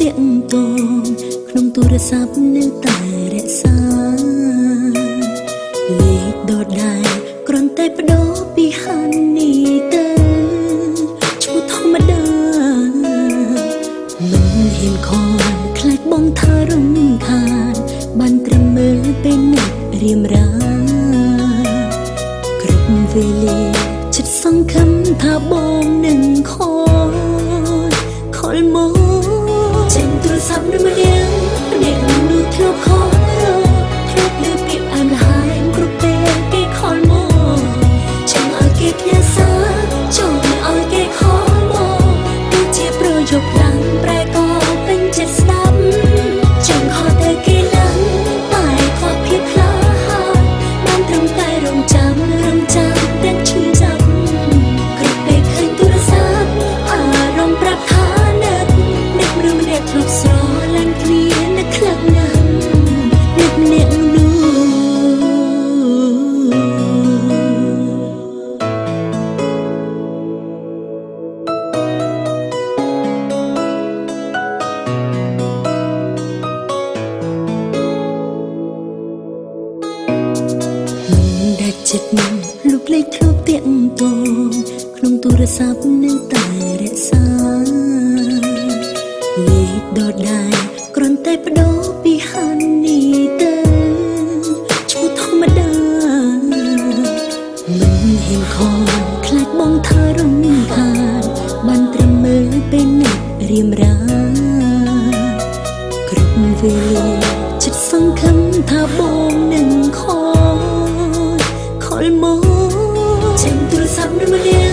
ទៀងតងក្នុងទូរស័ព្ទនៅតែរក្សាលេខដដែលគ្រាន់តែបដូរពីហានីទៅឈ្មោះធម្មតាមិនហ៊ានខលខ្លាចបងថារំខានបានត្រឹមមើលពេលអ្នករៀមរាគ្រប់វេលាចិត្តសង្ឃឹមថាបងនឹងខលមកចេញទូរស័ព្ទនៅម្នាក់អ្នកនោះធ្លាប់ខលធ្លាប់លើពាក្យអែមល្ហែមគ្រប់ពេលគេខលមកចង់ឲ្យគេផ្ញើសារចង់ឲ្យគេខលមកគឺជាប្រយោគខ្លាំងប្រែក៏ពេញចិត្តស្ដាប់ចង់ខលទៅគេឡើងតែខ្វះភាពក្លាហានបានត្រឹមតែរងចាំតែឈឺចាប់គ្រប់ពេលឃើញទូរស័ព្ទអារម្មណ៍ប្រាប់ថាអ្នកមនុស្សម្នាក់ធ្លាប់ស្រឡាញ់គ្នានឹកខ្លាំងណាស់អ្នកម្នាក់នោះដាច់ចិត្តលោកលេខធ្លាប់ទៀងតងក្នុងទូរស័ព្ទនៅតែរក្សាលេខដដែលគ្រាន់តែបដូរពីហានីទៅឈ្មោះធម្មតាមិនហ៊ានខលខ្លាចបងថារំខានបានត្រឹមមើលពេលអ្នករៀមរាគ្រប់វេលាចិត្តសង្ឃឹមថាបងនឹងខលមកចេញទូរស័ព្ទនៅម្នាក់